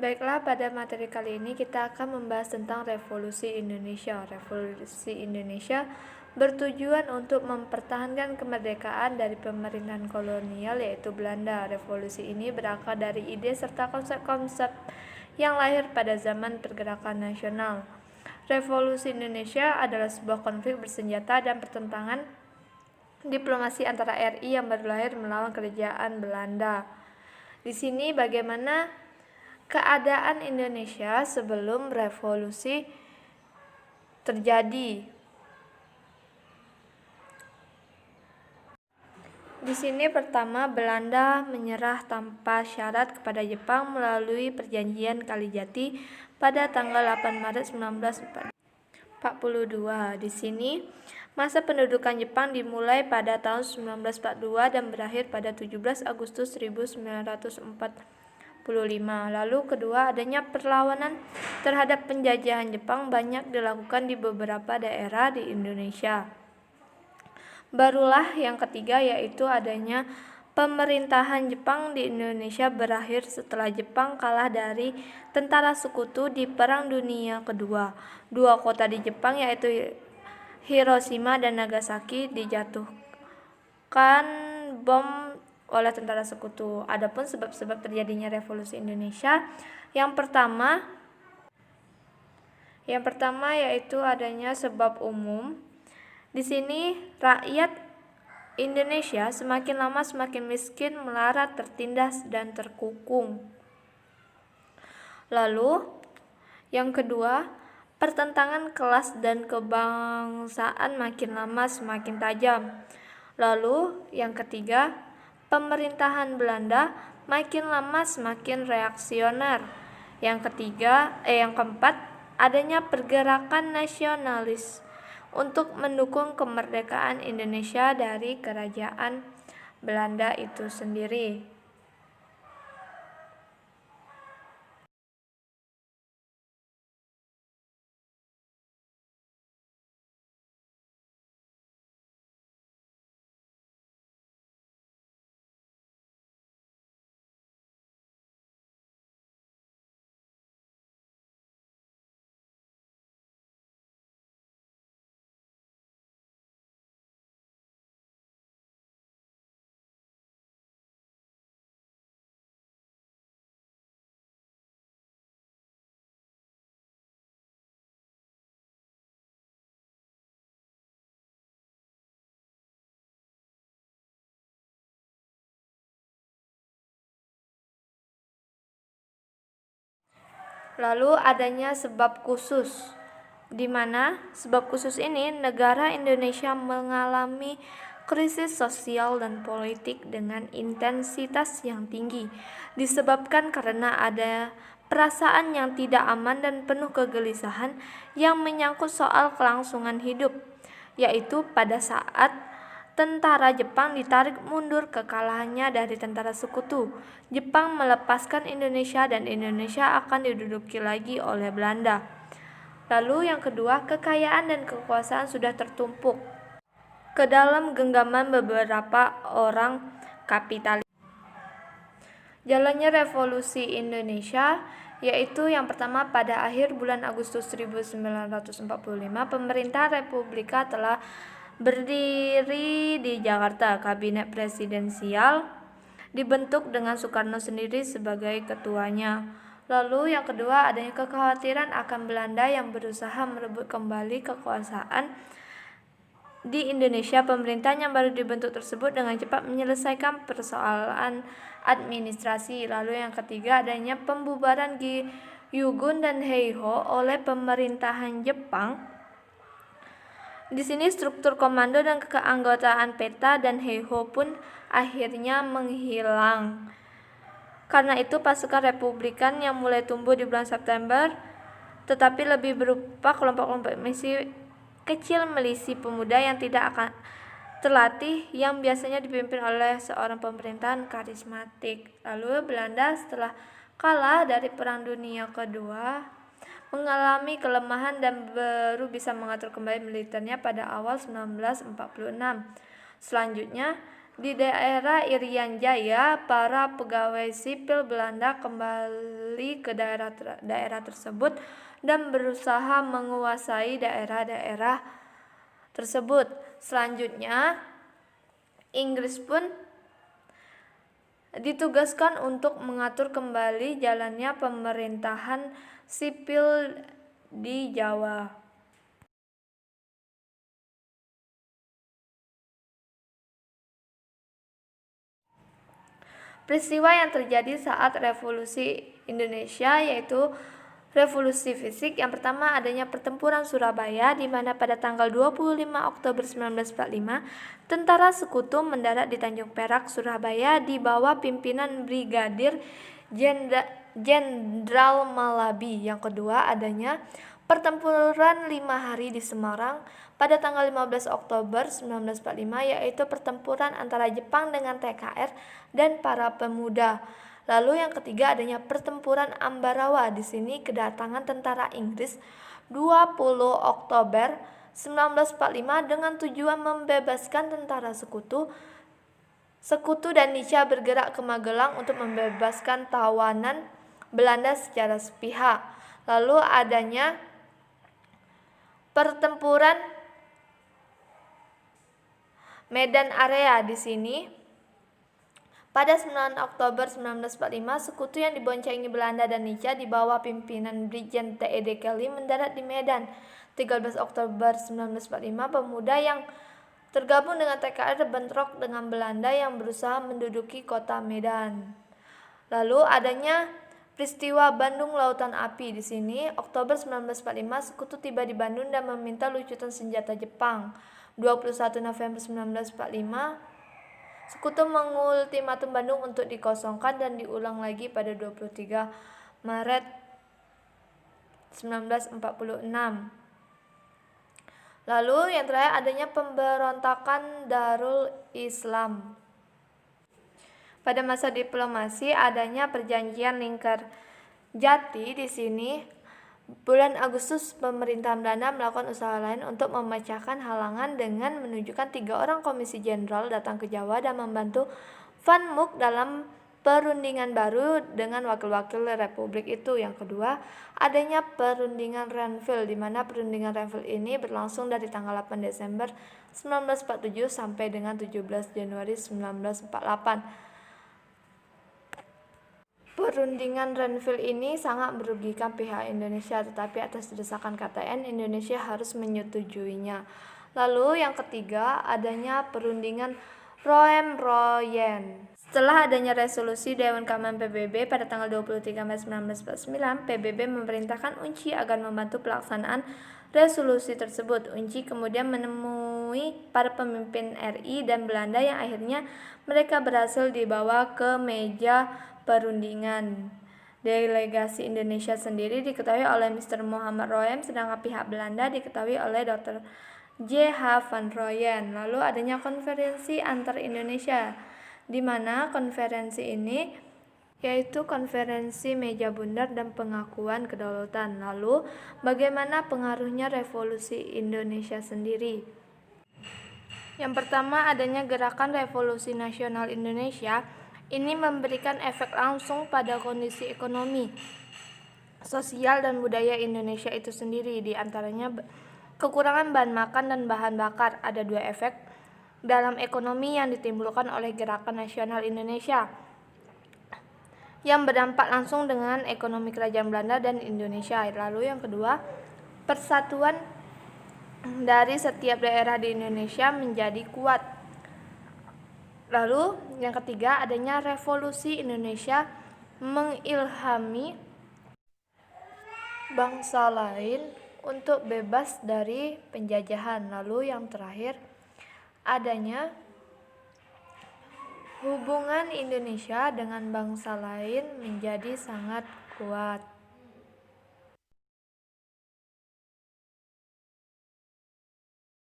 Baiklah, pada materi kali ini kita akan membahas tentang Revolusi Indonesia. Revolusi Indonesia bertujuan untuk mempertahankan kemerdekaan dari pemerintahan kolonial yaitu Belanda. Revolusi ini berakar dari ide serta konsep-konsep yang lahir pada zaman pergerakan nasional. Revolusi Indonesia adalah sebuah konflik bersenjata dan pertentangan diplomasi antara RI yang baru lahir melawan kerajaan Belanda. Di sini bagaimana keadaan Indonesia sebelum revolusi terjadi. Di sini pertama, Belanda menyerah tanpa syarat kepada Jepang melalui perjanjian Kalijati pada tanggal 8 Maret 1942. Di sini masa pendudukan Jepang dimulai pada tahun 1942 dan berakhir pada 17 Agustus 1945. Lalu kedua, adanya perlawanan terhadap penjajahan Jepang banyak dilakukan di beberapa daerah di Indonesia. Barulah yang ketiga, yaitu adanya pemerintahan Jepang di Indonesia berakhir setelah Jepang kalah dari tentara sekutu di Perang Dunia Kedua. Dua kota di Jepang yaitu Hiroshima dan Nagasaki dijatuhkan bom oleh tentara sekutu. Adapun sebab-sebab terjadinya revolusi Indonesia, yang pertama yaitu adanya sebab umum. Di sini rakyat Indonesia semakin lama semakin miskin, melarat, tertindas dan terkukung. Lalu yang kedua, pertentangan kelas dan kebangsaan makin lama semakin tajam. Lalu yang ketiga, pemerintahan Belanda makin lama semakin reaksioner. Yang keempat, adanya pergerakan nasionalis untuk mendukung kemerdekaan Indonesia dari kerajaan Belanda itu sendiri. Lalu adanya sebab khusus, di mana sebab khusus ini negara Indonesia mengalami krisis sosial dan politik dengan intensitas yang tinggi, disebabkan karena ada perasaan yang tidak aman dan penuh kegelisahan yang menyangkut soal kelangsungan hidup, yaitu pada saat tentara Jepang ditarik mundur kekalahannya dari tentara sekutu. Jepang melepaskan Indonesia dan Indonesia akan diduduki lagi oleh Belanda. Lalu yang kedua, kekayaan dan kekuasaan sudah tertumpuk ke dalam genggaman beberapa orang kapitalis. Jalannya revolusi Indonesia yaitu yang pertama, pada akhir bulan Agustus 1945 pemerintah Republika telah berdiri di Jakarta. Kabinet presidensial dibentuk dengan Soekarno sendiri sebagai ketuanya. Lalu yang kedua, adanya kekhawatiran akan Belanda yang berusaha merebut kembali kekuasaan di Indonesia. Pemerintah yang baru dibentuk tersebut dengan cepat menyelesaikan persoalan administrasi. Lalu yang ketiga, adanya pembubaran Gyugun dan Heiho oleh pemerintahan Jepang. Di sini struktur komando dan keanggotaan Peta dan Heiho pun akhirnya menghilang. Karena itu pasukan Republikan yang mulai tumbuh di bulan September tetapi lebih berupa kelompok-kelompok misi kecil milisi pemuda yang tidak akan terlatih yang biasanya dipimpin oleh seorang pemerintahan karismatik. Lalu Belanda setelah kalah dari Perang Dunia Kedua mengalami kelemahan dan baru bisa mengatur kembali militernya pada awal 1946. Selanjutnya, Di daerah Irian Jaya, para pegawai sipil Belanda kembali ke daerah tersebut dan berusaha menguasai daerah-daerah tersebut. Selanjutnya, Inggris pun ditugaskan untuk mengatur kembali jalannya pemerintahan sipil di Jawa. Peristiwa yang terjadi saat Revolusi Indonesia yaitu revolusi fisik. Yang pertama adanya pertempuran Surabaya, di mana pada tanggal 25 Oktober 1945 tentara sekutu mendarat di Tanjung Perak, Surabaya di bawah pimpinan Brigadir Jenderal Malabi. Yang kedua adanya pertempuran 5 hari di Semarang pada tanggal 15 Oktober 1945, yaitu pertempuran antara Jepang dengan TKR dan para pemuda. Lalu yang ketiga adanya pertempuran Ambarawa. Di sini kedatangan tentara Inggris 20 Oktober 1945 dengan tujuan membebaskan tentara sekutu. Sekutu dan Nisha bergerak ke Magelang untuk membebaskan tawanan Belanda secara sepihak. Lalu adanya pertempuran Medan Area. Di sini pada 9 Oktober 1945, sekutu yang diboncengi Belanda dan Nisha di bawah pimpinan Brigjen T.E.D. Kelly mendarat di Medan. 13 Oktober 1945, pemuda yang tergabung dengan TKR bentrok dengan Belanda yang berusaha menduduki kota Medan. Lalu adanya peristiwa Bandung Lautan Api. Di sini Oktober 1945, sekutu tiba di Bandung dan meminta lucutan senjata Jepang. 21 November 1945, sekutu mengultimatum Bandung untuk dikosongkan dan diulang lagi pada 23 Maret 1946. Lalu yang terakhir adanya pemberontakan Darul Islam. Pada masa diplomasi adanya perjanjian Lingkar-Jati. Di sini bulan Agustus pemerintahan Belanda melakukan usaha lain untuk memecahkan halangan dengan menunjukkan 3 orang komisi jenderal datang ke Jawa dan membantu Van Mook dalam perundingan baru dengan wakil-wakil Republik itu. Yang kedua, adanya perundingan Renville, di mana perundingan Renville ini berlangsung dari tanggal 8 Desember 1947 sampai dengan 17 Januari 1948. Perundingan Renville ini sangat merugikan pihak Indonesia, tetapi atas desakan KTN, Indonesia harus menyetujuinya. Lalu yang ketiga, adanya perundingan Roem-Royen. Setelah adanya resolusi Dewan Keamanan PBB pada tanggal 23 Mei 1949, PBB memerintahkan UNCI agar membantu pelaksanaan resolusi tersebut. UNCI kemudian menemui para pemimpin RI dan Belanda yang akhirnya mereka berhasil dibawa ke meja perundingan. Delegasi Indonesia sendiri diketahui oleh Mr. Muhammad Roem, sedangkan pihak Belanda diketahui oleh Dr. J.H. van Rooyen. Lalu adanya konferensi antar Indonesia, di mana konferensi ini yaitu konferensi meja bundar dan pengakuan kedaulatan. Lalu bagaimana pengaruhnya revolusi Indonesia sendiri? Yang pertama adanya gerakan Revolusi Nasional Indonesia. Ini memberikan efek langsung pada kondisi ekonomi, sosial, dan budaya Indonesia itu sendiri. Di antaranya kekurangan bahan makan dan bahan bakar. Ada 2 efek dalam ekonomi yang ditimbulkan oleh Gerakan Nasional Indonesia yang berdampak langsung dengan ekonomi Kerajaan Belanda dan Indonesia. Lalu yang kedua, persatuan dari setiap daerah di Indonesia menjadi kuat. Lalu yang ketiga, adanya revolusi Indonesia mengilhami bangsa lain untuk bebas dari penjajahan. Lalu yang terakhir, adanya hubungan Indonesia dengan bangsa lain menjadi sangat kuat.